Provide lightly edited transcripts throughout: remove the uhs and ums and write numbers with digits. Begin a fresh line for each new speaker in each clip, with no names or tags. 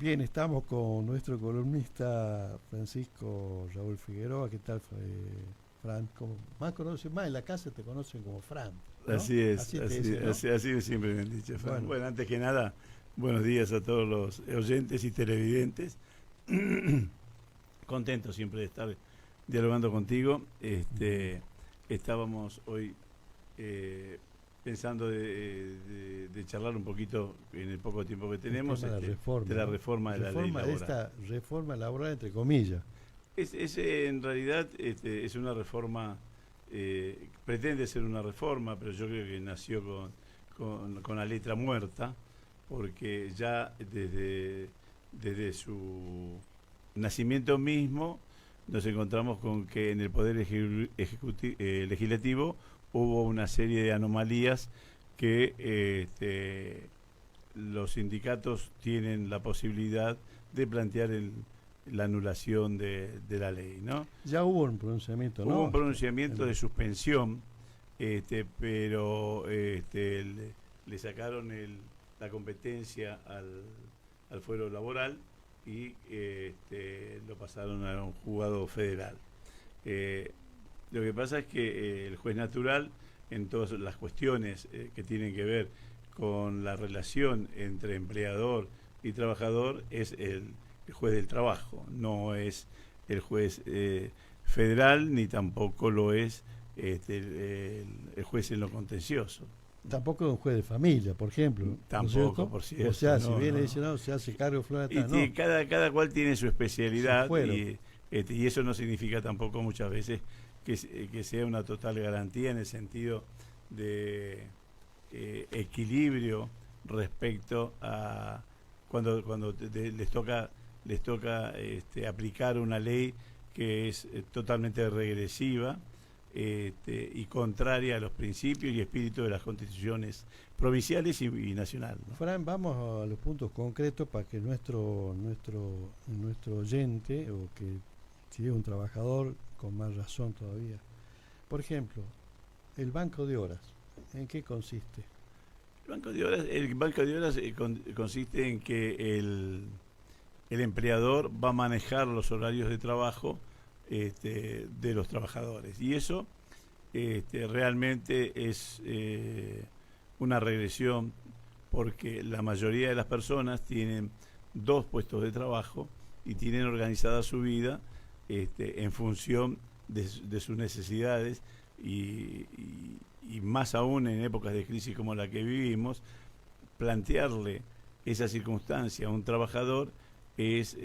Bien, estamos con nuestro columnista Francisco Raúl Figueroa. ¿Qué tal, Fran? Más conocen, más en la casa te conocen como Fran, ¿no?
Así es,
Así te dicen, ¿no?
así siempre me han dicho, Fran.
Bueno,
Bueno, antes que nada, buenos días a todos los oyentes y televidentes. Contento siempre de estar dialogando contigo. Estábamos hoy pensando de charlar un poquito en el poco tiempo que tenemos
el tema de la reforma,
de la
¿no?
reforma de la ley laboral.
Esta reforma laboral, entre comillas.
En realidad es una reforma, pretende ser una reforma, pero yo creo que nació con la letra muerta, porque ya desde su nacimiento mismo nos encontramos con que en el Poder Legislativo hubo una serie de anomalías que los sindicatos tienen la posibilidad de plantear la anulación de la ley, ¿no?
Ya hubo un pronunciamiento, ¿no?
Hubo un pronunciamiento de suspensión, pero le sacaron la competencia al fuero laboral y lo pasaron a un juzgado federal. Lo que pasa es que el juez natural, en todas las cuestiones que tienen que ver con la relación entre empleador y trabajador, es el juez del trabajo, no es el juez federal, ni tampoco lo es el juez en lo contencioso.
Tampoco es un juez de familia, por ejemplo.
Tampoco,
¿no,
por cierto.
O sea,
no,
si bien
no.
dice, no, se hace cargo Flora,
Y cada cual tiene su especialidad y eso no significa tampoco muchas veces que sea una total garantía en el sentido de equilibrio respecto a cuando les toca aplicar una ley que es totalmente regresiva y contraria a los principios y espíritu de las constituciones provinciales y nacional, ¿no?
Fran, vamos a los puntos concretos para que nuestro oyente, o que si es un trabajador, con más razón todavía. Por ejemplo, el banco de horas, ¿en qué consiste?
El banco de horas consiste en que el empleador va a manejar los horarios de trabajo de los trabajadores, y eso realmente es una regresión, porque la mayoría de las personas tienen dos puestos de trabajo y tienen organizada su vida en función de sus necesidades y más aún en épocas de crisis como la que vivimos. Plantearle esa circunstancia a un trabajador es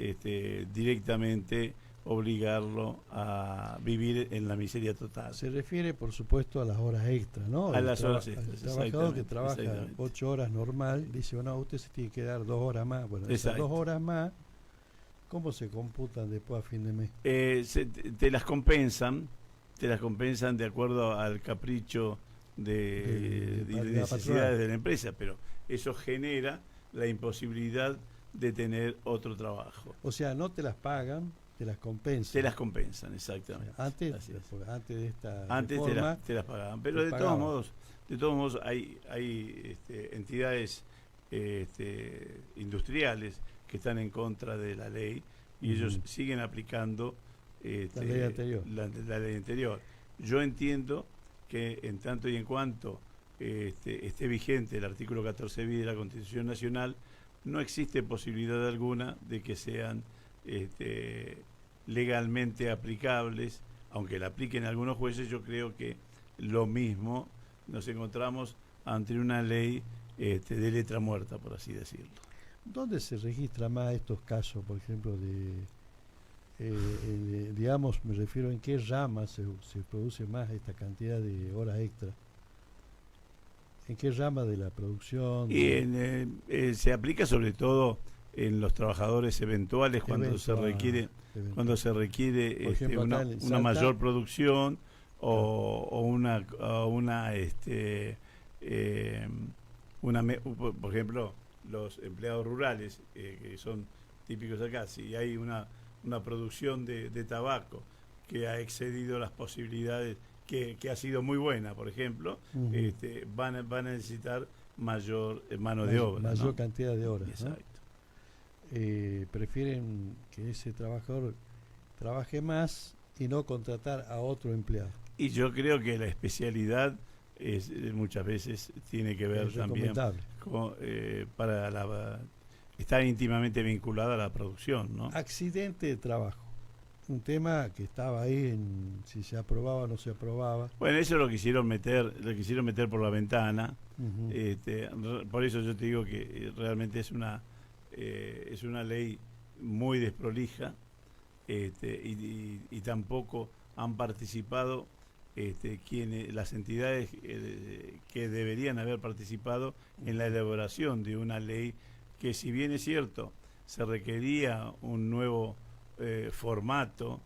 directamente obligarlo a vivir en la miseria total.
Se refiere, por supuesto, a las horas extras, ¿no?
A las horas extras.
El trabajador que trabaja 8 horas normal, dice, bueno, usted se tiene que dar 2 horas más. Bueno, esas 2 horas más, ¿cómo se computan después a fin de mes?
Te las compensan de acuerdo al capricho de necesidades de la empresa, pero eso genera la imposibilidad de tener otro trabajo.
O sea, no te las pagan, te las compensan.
Te las compensan, exactamente.
Antes de esta
antes
reforma,
te las pagaban, pero de todos modos hay entidades industriales que están en contra de la ley y ellos siguen aplicando la ley anterior. Yo entiendo que en tanto y en cuanto esté vigente el artículo 14 bis de la Constitución Nacional, no existe posibilidad alguna de que sean legalmente aplicables, aunque la apliquen algunos jueces. Yo creo que lo mismo nos encontramos ante una ley de letra muerta, por así decirlo.
¿Dónde se registran más estos casos, por ejemplo, digamos, me refiero en qué rama se produce más esta cantidad de horas extra? ¿En qué rama de la producción?
Se aplica sobre todo en los trabajadores eventuales cuando se requiere por ejemplo, una mayor producción o por ejemplo, los empleados rurales que son típicos acá. Si hay una producción de tabaco que ha excedido las posibilidades, que ha sido muy buena, por ejemplo, van a necesitar mayor mano de obra,
mayor cantidad de horas,
exacto.
prefieren que ese trabajador trabaje más y no contratar a otro empleado.
Y yo creo que la especialidad muchas veces tiene que ver
Es
también
recomendable.
con, está íntimamente vinculada a la producción, ¿no?
Accidente de trabajo. Un tema que estaba ahí en si se aprobaba o no se aprobaba.
Bueno, eso lo quisieron meter por la ventana.
Ujú.
Por eso yo te digo que realmente es una ley muy desprolija, y tampoco han participado las entidades que deberían haber participado en la elaboración de una ley que, si bien es cierto, se requería un nuevo formato.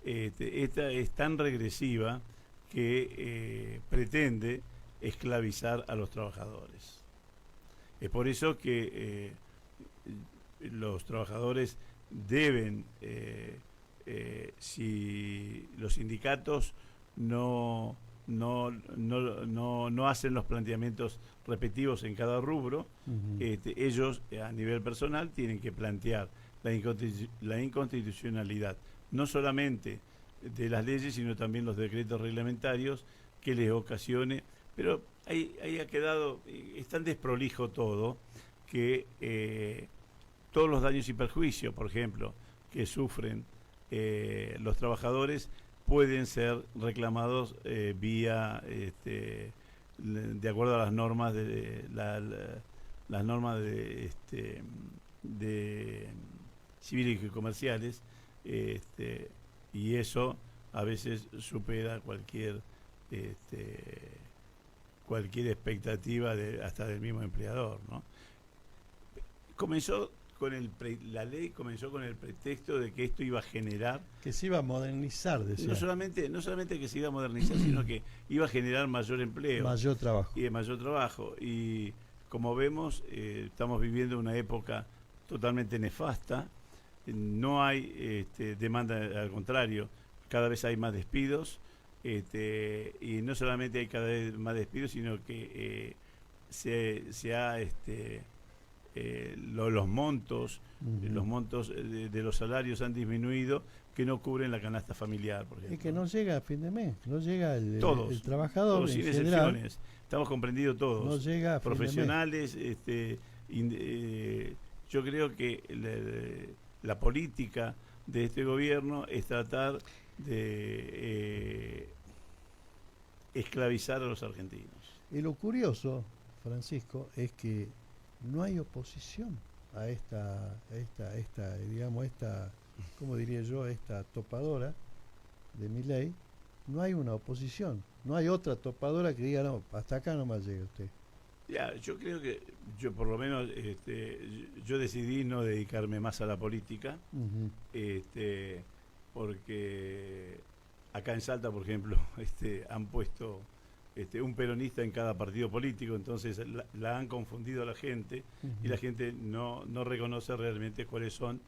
Esta es tan regresiva que pretende esclavizar a los trabajadores. Es por eso que los trabajadores deben, si los sindicatos no hacen los planteamientos respectivos en cada rubro,
Ujú.
ellos a nivel personal tienen que plantear la inconstitucionalidad, no solamente de las leyes, sino también los decretos reglamentarios que les ocasione. Pero ahí ha quedado, es tan desprolijo todo, que todos los daños y perjuicios, por ejemplo, que sufren los trabajadores, pueden ser reclamados vía, de acuerdo a las normas las normas de civiles y comerciales, y eso a veces supera cualquier expectativa hasta del mismo empleador, ¿no? La ley comenzó con el pretexto de que esto iba a generar,
Que se iba a modernizar, decía.
no solamente que se iba a modernizar, sino que iba a generar mayor empleo
Mayor trabajo.
y de mayor trabajo. Y como vemos, estamos viviendo una época totalmente nefasta. No hay demanda, al contrario, cada vez hay más despidos, y no solamente hay cada vez más despidos, sino que los montos
Ujú.
de los salarios han disminuido, que no cubren la canasta familiar, por ejemplo.
Y que no llega a fin de mes, no llega
Todos,
el trabajador
todos,
en
sin
general,
excepciones. Estamos comprendidos todos.
no llega a fin de mes.
Profesionales, yo creo que la política de este gobierno es tratar de esclavizar a los argentinos.
Y lo curioso, Francisco, es que no hay oposición a digamos, ¿cómo diría yo? Esta topadora de Milei. No hay una oposición, no hay otra topadora que diga, no, hasta acá nomás llega usted.
Ya, yo creo que yo por lo menos yo decidí no dedicarme más a la política,
Ujú.
porque acá en Salta, por ejemplo, han puesto un peronista en cada partido político, entonces la han confundido a la gente, y la
Ujú.
gente no reconoce realmente cuáles son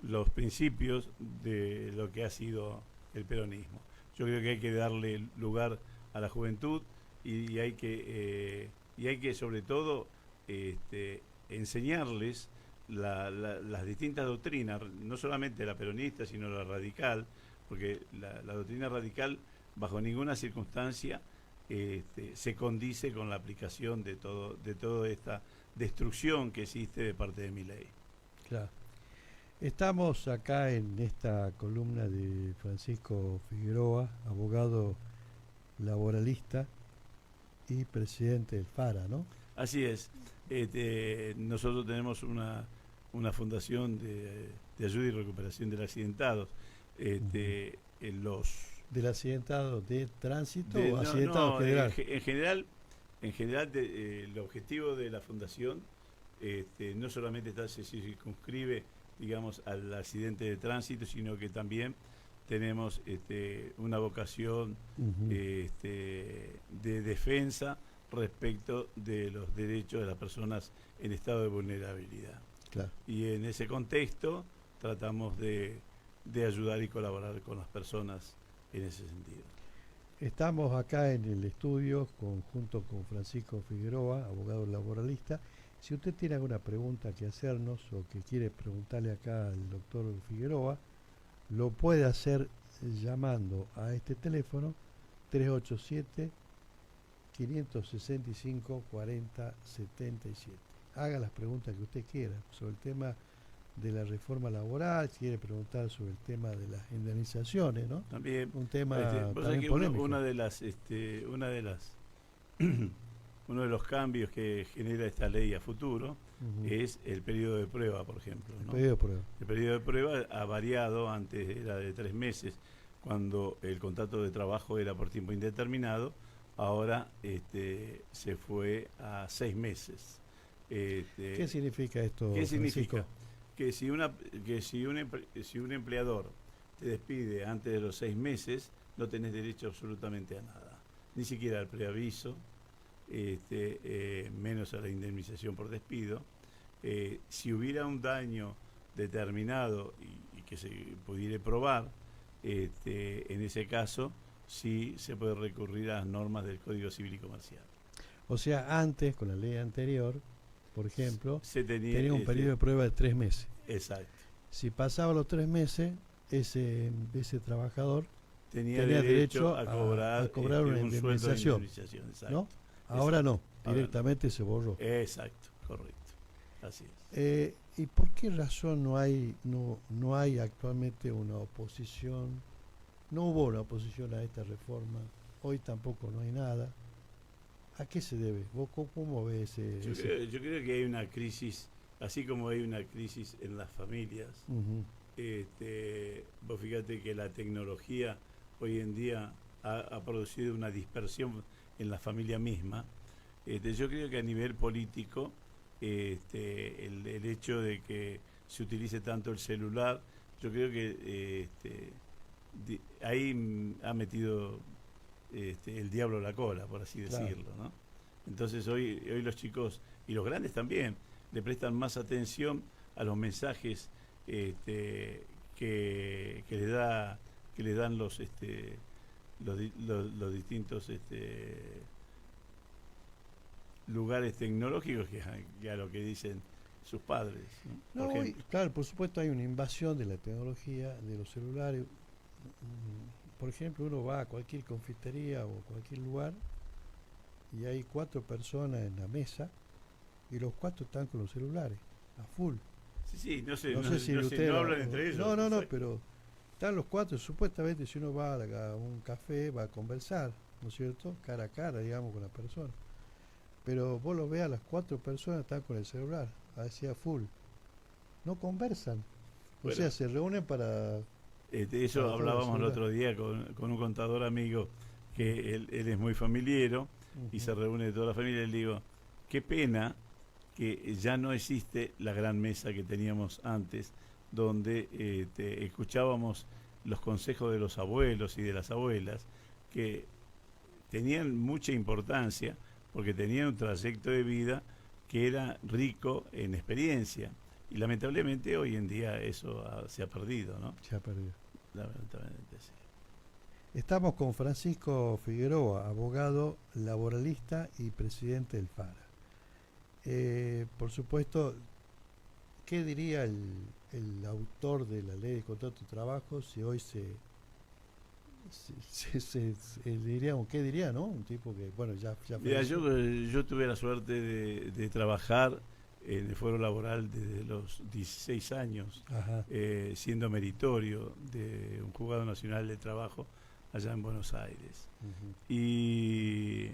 los principios de lo que ha sido el peronismo. Yo creo que hay que darle lugar a la juventud, y hay que sobre todo enseñarles las distintas doctrinas, no solamente la peronista, sino la radical, porque la doctrina radical bajo ninguna circunstancia se condice con la aplicación de toda esta destrucción que existe de parte de Milei.
Claro. Estamos acá en esta columna de Francisco Figueroa, abogado laboralista y presidente del FARA, ¿no?
Así es. Nosotros tenemos una fundación de ayuda y recuperación del accidentados. Los
¿Del accidentado de tránsito
de-
o
no,
accidentado
no,
general?
en general, el objetivo de la fundación no solamente se circunscribe, digamos, al accidente de tránsito, sino que también tenemos una vocación
Ujú.
de defensa respecto de los derechos de las personas en estado de vulnerabilidad.
Claro.
Y en ese contexto tratamos de ayudar y colaborar con las personas en ese sentido.
Estamos acá en el estudio junto con Francisco Figueroa, abogado laboralista. Si usted tiene alguna pregunta que hacernos o que quiere preguntarle acá al doctor Figueroa, lo puede hacer llamando a este teléfono 387-565-4077. Haga las preguntas que usted quiera sobre el tema de la reforma laboral, si quiere preguntar sobre el tema de las indemnizaciones, ¿no?
También,
Un tema
vos sabés
también
que
polémico.
uno de los cambios que genera esta ley a futuro
Ujú.
es el periodo de prueba, por ejemplo,
El
¿no?
pedido de prueba.
El periodo de prueba ha variado, antes era de 3 meses, cuando el contrato de trabajo era por tiempo indeterminado, ahora se fue a 6 meses.
¿Qué significa esto,
¿Qué
Francisco?
significa? Si un empleador te despide antes de los 6 meses, no tenés derecho absolutamente a nada, ni siquiera al preaviso, menos a la indemnización por despido. Si hubiera un daño determinado y que se pudiera probar, en ese caso sí se puede recurrir a las normas del Código Civil y Comercial.
O sea, antes, con la ley anterior, por ejemplo,
Se
tenía un periodo de prueba de 3 meses.
Exacto.
Si pasaba los 3 meses, ese trabajador
Tenía
tenía
derecho a cobrar
una
un sueldo de
indemnización,
indemnización. Exacto.
¿no? Ahora no,
Ahora
directamente se borró.
Exacto, correcto. Así es.
¿Y por qué razón no hay actualmente una oposición? No hubo una oposición a esta reforma, hoy tampoco no hay nada. ¿A qué se debe? ¿Vos cómo ves
Yo creo que hay una crisis, así como hay una crisis en las familias.
Ujú.
Vos fíjate que la tecnología hoy en día ha producido una dispersión en la familia misma. Yo creo que a nivel político, el hecho de que se utilice tanto el celular, yo creo que ahí ha metido el diablo a la cola, por así
Claro.
decirlo, ¿no? Entonces hoy los chicos, y los grandes también, le prestan más atención a los mensajes que le dan los distintos lugares tecnológicos que a lo que dicen sus padres, ¿no?
No,
Por ejemplo.
claro, por supuesto hay una invasión de la tecnología, de los celulares. Por ejemplo, uno va a cualquier confitería o cualquier lugar y hay 4 personas en la mesa y los 4 están con los celulares, a full.
Sí, no sé,
No sé si
no
usted
hablan entre ellos.
no, pero están los 4, supuestamente si uno va a un café va a conversar, ¿no es cierto? Cara a cara, digamos, con la persona. Pero vos lo ves a las 4 personas están con el celular, así a full. No conversan. O
Bueno,
sea, se reúnen para...
eso
Para todo
hablábamos el
celular.
otro día con un contador amigo que él es muy familiero y se reúne toda la familia. Y le digo, qué pena que ya no existe la gran mesa que teníamos antes, donde escuchábamos los consejos de los abuelos y de las abuelas, que tenían mucha importancia porque tenían un trayecto de vida que era rico en experiencia. Y lamentablemente hoy en día eso se ha perdido, ¿no?
Se ha perdido.
Lamentablemente, sí.
Estamos con Francisco Figueroa, abogado laboralista y presidente del FARA. Por supuesto, ¿qué diría el autor de la ley de contrato de trabajo si hoy diríamos, ¿qué diría, no? Un tipo que, bueno, ya
Mira,
falleció.
yo tuve la suerte de trabajar en el fuero laboral desde los 16 años,
Ajá.
siendo meritorio de un juzgado nacional de trabajo allá en Buenos Aires.
Ujú.
Y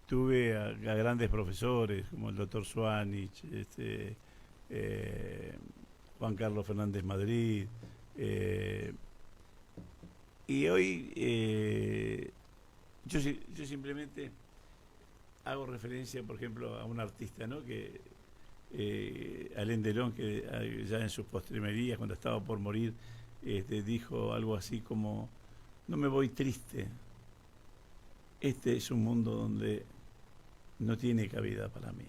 tuve a grandes profesores como el doctor Suánich, Juan Carlos Fernández Madrid, y hoy yo simplemente hago referencia, por ejemplo, a un artista, ¿no? Que Alain Delon, que ya en sus postrimerías, cuando estaba por morir, dijo algo así como: no me voy triste. Este es un mundo donde no tiene cabida para mí.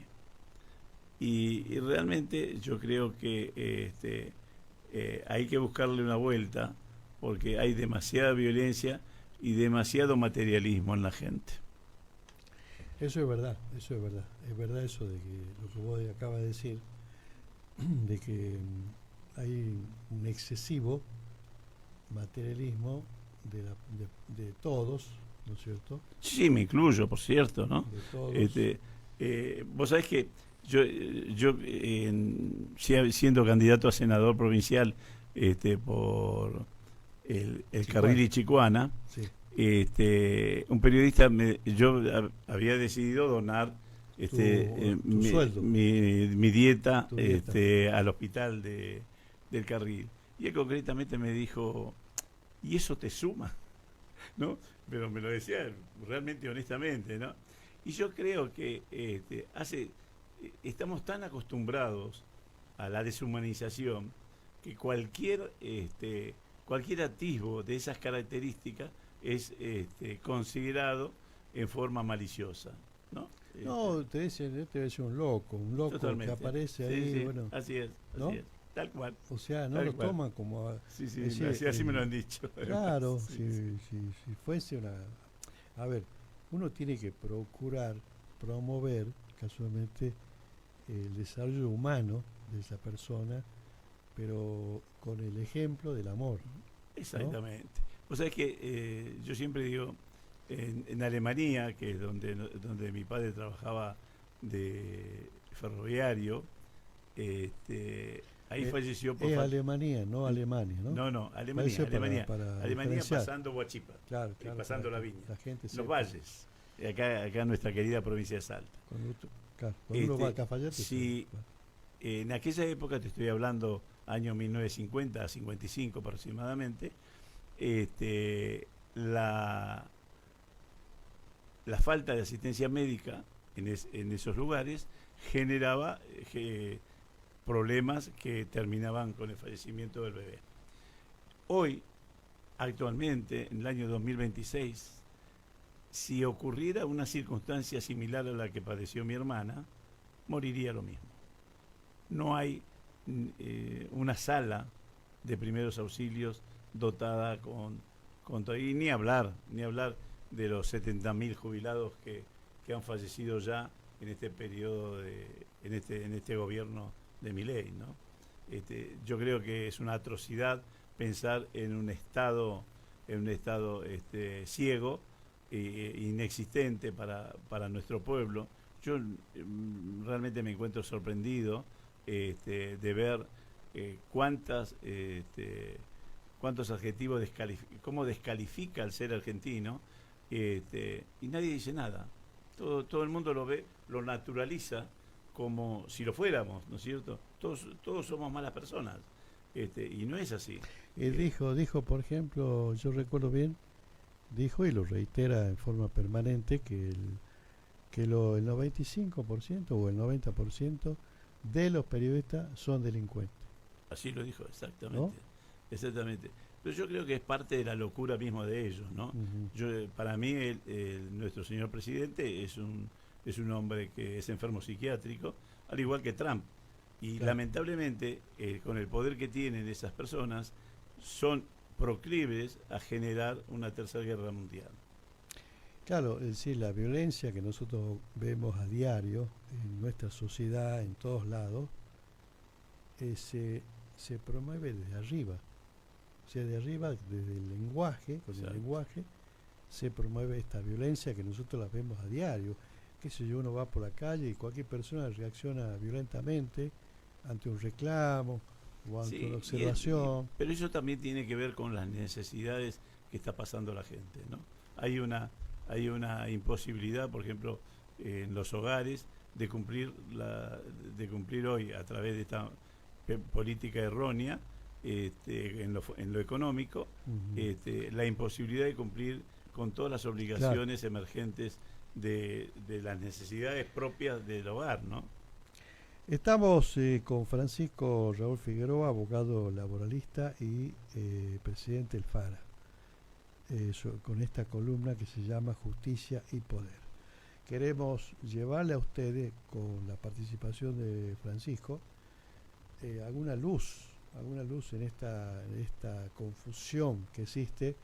Y realmente yo creo que hay que buscarle una vuelta, porque hay demasiada violencia y demasiado materialismo en la gente.
Eso es verdad, eso es verdad. Es verdad eso de que lo que vos acabas de decir, de que hay un excesivo materialismo de todos, ¿no es cierto?
Sí, me incluyo, por cierto, ¿no?
De todos.
Este, vos sabés que siendo candidato a senador provincial por el Carril
Chicuana,
y Chicuana,
sí.
un periodista, yo había decidido donar
Tu sueldo,
mi dieta
tu dieta.
al hospital del Carril. Y él concretamente me dijo, ¿y eso te suma? ¿No? Pero me lo decía realmente honestamente, ¿no? Y yo creo que estamos tan acostumbrados a la deshumanización que cualquier atisbo de esas características es considerado en forma maliciosa, ¿no?
No, te dicen, te ves un loco que
Totalmente.
aparece
Sí,
ahí,
sí,
bueno,
así
¿no?
es, tal cual,
O sea, no
tal
lo
cual.
toman como...
Sí, sí,
es decir,
así me lo han dicho. Además.
claro,
Sí, sí.
si fuese una... A ver, uno tiene que procurar promover casualmente el desarrollo humano de esa persona, pero con el ejemplo del amor, ¿no?
Exactamente. O sea, es que yo siempre digo, en Alemania, que es donde mi padre trabajaba de ferroviario, ahí falleció por
Es
falta.
Alemania, no Alemania, ¿no?
No, Alemania,
Parece
Alemania,
diferenciar.
pasando Huachipa,
Claro, claro, para
pasando la
que
viña,
la gente
los
sepa.
valles, acá en nuestra querida provincia de Salta.
Claro, cuando uno va a Cafayate,
Si
claro.
en aquella época, te estoy hablando año 1950 a 55 aproximadamente, este, la, la falta de asistencia médica en esos lugares generaba problemas que terminaban con el fallecimiento del bebé. Hoy, actualmente, en el año 2026, si ocurriera una circunstancia similar a la que padeció mi hermana, moriría lo mismo. No hay una sala de primeros auxilios dotada y ni hablar de los 70.000 jubilados que han fallecido ya en este periodo en este gobierno de Milei, ¿no? Yo creo que es una atrocidad pensar en un estado ciego inexistente para nuestro pueblo. Yo realmente me encuentro sorprendido de ver cuántos adjetivos cómo descalifica al ser argentino, y nadie dice nada. Todo el mundo lo ve, lo naturaliza como si lo fuéramos, ¿no es cierto? Todos somos malas personas, y no es así.
Dijo, por ejemplo, yo recuerdo bien, dijo y lo reitera en forma permanente el 95% o el 90% de los periodistas son delincuentes,
Así lo dijo,
¿no?
exactamente. Exactamente. Pero yo creo que es parte de la locura misma de ellos, ¿no?
Ujú.
Para mí, nuestro señor presidente es un hombre que es enfermo psiquiátrico, al igual que Trump. Y
Claro.
lamentablemente, con el poder que tienen esas personas, son proclives a generar una tercera guerra mundial.
Claro, es decir, la violencia que nosotros vemos a diario en nuestra sociedad, en todos lados, se promueve desde arriba. O sea, de arriba, desde el lenguaje, con el
Exacto.
lenguaje, se promueve esta violencia que nosotros la vemos a diario. Qué sé yo, uno va por la calle y cualquier persona reacciona violentamente ante un reclamo o ante una
Sí,
observación.
pero eso también tiene que ver con las necesidades que está pasando la gente, ¿no? Hay una imposibilidad, por ejemplo, en los hogares de cumplir hoy a través de esta política errónea, en lo económico,
Ujú.
la imposibilidad de cumplir con todas las
Claro.
obligaciones emergentes de las necesidades propias del hogar, ¿no?
Estamos con Francisco Raúl Figueroa, abogado laboralista y presidente del FARA, con esta columna que se llama Justicia y Poder. Queremos llevarle a ustedes, con la participación de Francisco, alguna luz en esta confusión que existe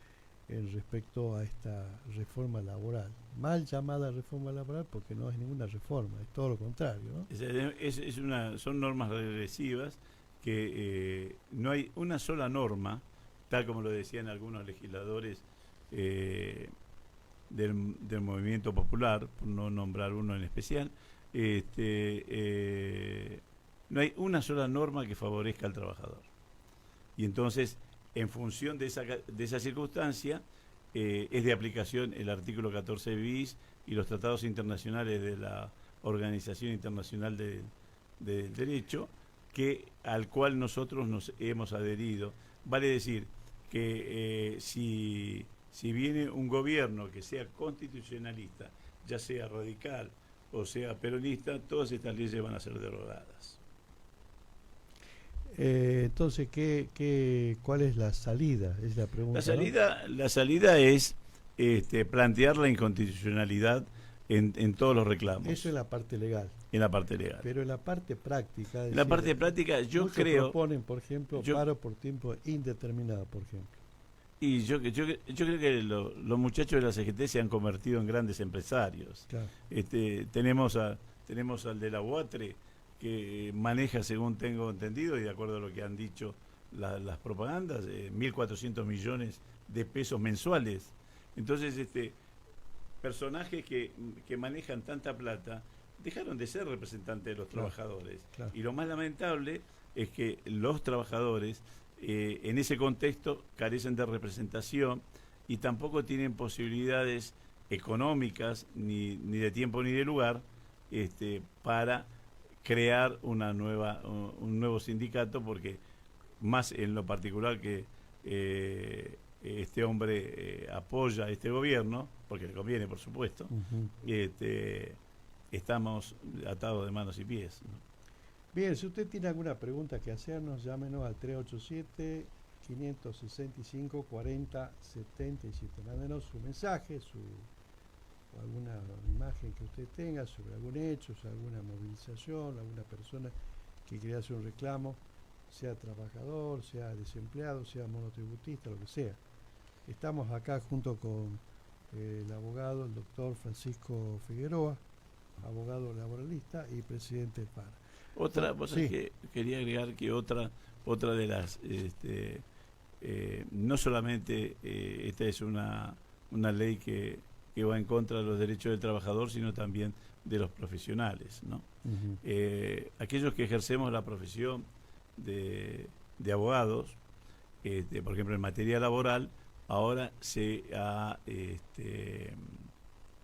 respecto a esta reforma laboral. Mal llamada reforma laboral porque no es ninguna reforma, es todo lo contrario, ¿no?
Son normas regresivas que no hay una sola norma, tal como lo decían algunos legisladores del movimiento popular, por no nombrar uno en especial, no hay una sola norma que favorezca al trabajador. Y entonces, en función de esa circunstancia, es de aplicación el artículo 14 bis y los tratados internacionales de la Organización Internacional del Derecho, al cual nosotros nos hemos adherido. Vale decir que si viene un gobierno que sea constitucionalista, ya sea radical o sea peronista, todas estas leyes van a ser derogadas.
Entonces, ¿cuál es la salida? Es la pregunta.
La salida es plantear la inconstitucionalidad en todos los reclamos.
Eso es la parte legal.
En la parte legal.
Pero en la parte práctica...
En la parte práctica yo creo...
proponen, por ejemplo, paro por tiempo indeterminado, por ejemplo.
Y yo creo que los muchachos de la CGT se han convertido en grandes empresarios.
Claro.
Tenemos al de la UATRE, que maneja, según tengo entendido, y de acuerdo a lo que han dicho las propagandas, 1.400 millones de pesos mensuales. Entonces, personajes que manejan tanta plata dejaron de ser representantes de los trabajadores.
Claro.
Y lo más lamentable es que los trabajadores, en ese contexto, carecen de representación y tampoco tienen posibilidades económicas, ni de tiempo ni de lugar, para crear un nuevo sindicato, porque más en lo particular que este hombre apoya a este gobierno, porque le conviene, por supuesto, estamos atados de manos y pies, ¿no?
Bien, si usted tiene alguna pregunta que hacernos, llámenos al 387-565-4077. Mándenos su mensaje, o alguna imagen que usted tenga sobre algún hecho, sobre alguna movilización, alguna persona que quiera hacer un reclamo, sea trabajador, sea desempleado, sea monotributista, lo que sea. Estamos acá junto con el abogado, el doctor Francisco Figueroa, abogado laboralista y presidente del PAR.
Otra cosa que quería agregar, que otra de las, no solamente esta es una ley que va en contra de los derechos del trabajador, sino también de los profesionales, ¿no? Aquellos que ejercemos la profesión de abogados, por ejemplo, en materia laboral, ahora se ha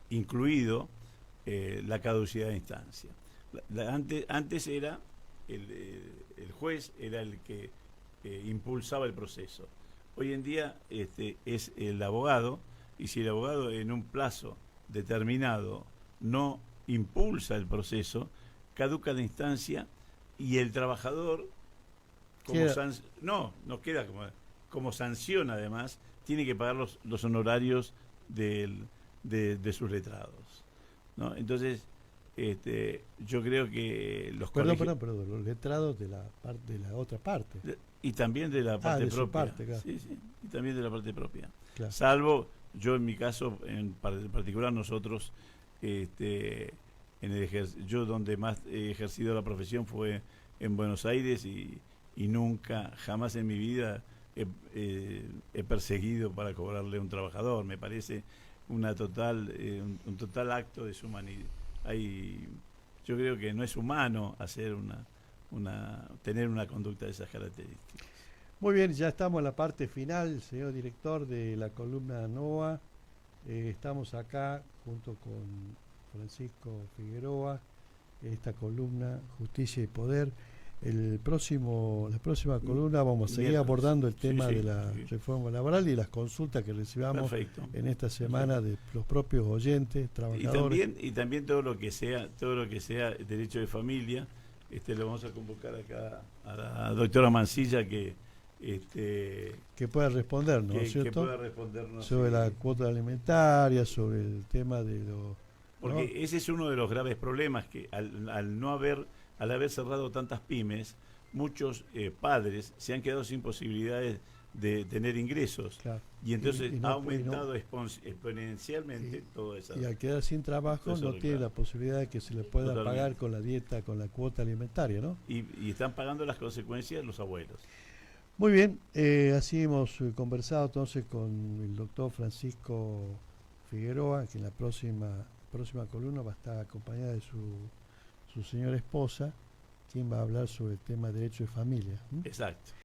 incluido la caducidad de instancia. Antes era el juez era el que impulsaba el proceso. Hoy en día es el abogado, y si el abogado en un plazo determinado no impulsa el proceso, caduca la instancia y el trabajador no queda como sanción, además tiene que pagar los honorarios de sus letrados, ¿no? Entonces yo creo que los
los letrados de la otra parte
y también de la parte
de
propia,
su parte, claro.
Sí, y también de la parte propia,
claro.
Salvo yo, en mi caso en particular, nosotros yo donde más he ejercido la profesión fue en Buenos Aires, y nunca, jamás en mi vida he perseguido para cobrarle a un trabajador. Me parece un total acto de deshumanidad. Yo creo que no es humano hacer tener una conducta de esas características.
Muy bien, ya estamos en la parte final, señor director de la columna NOA. Estamos acá junto con Francisco Figueroa, esta columna Justicia y Poder. La próxima columna vamos a seguir abordando el tema de la reforma laboral y las consultas que recibamos en esta semana de los propios oyentes, trabajadores.
Y también todo lo que sea derecho de familia. Lo vamos a convocar acá a la doctora Mancilla que
pueda respondernos, ¿no es cierto?
Que pueda respondernos
sobre la cuota alimentaria, sobre el tema de
porque ese es uno de los graves problemas, que al haber cerrado tantas pymes, muchos padres se han quedado sin posibilidades de tener ingresos.
Claro.
Y entonces
Y no
ha
puede-
aumentado exponencialmente
y-
toda esa...
Y al quedar sin trabajo
Eso
no
es
tiene
claro.
la posibilidad de que se le pueda
Totalmente.
pagar con la dieta, con la cuota alimentaria, ¿no?
Y están pagando las consecuencias los abuelos.
Muy bien, así hemos conversado entonces con el doctor Francisco Figueroa, que en la próxima columna va a estar acompañada de su señora esposa, quien va a hablar sobre el tema de derecho de familia. ¿M?
Exacto.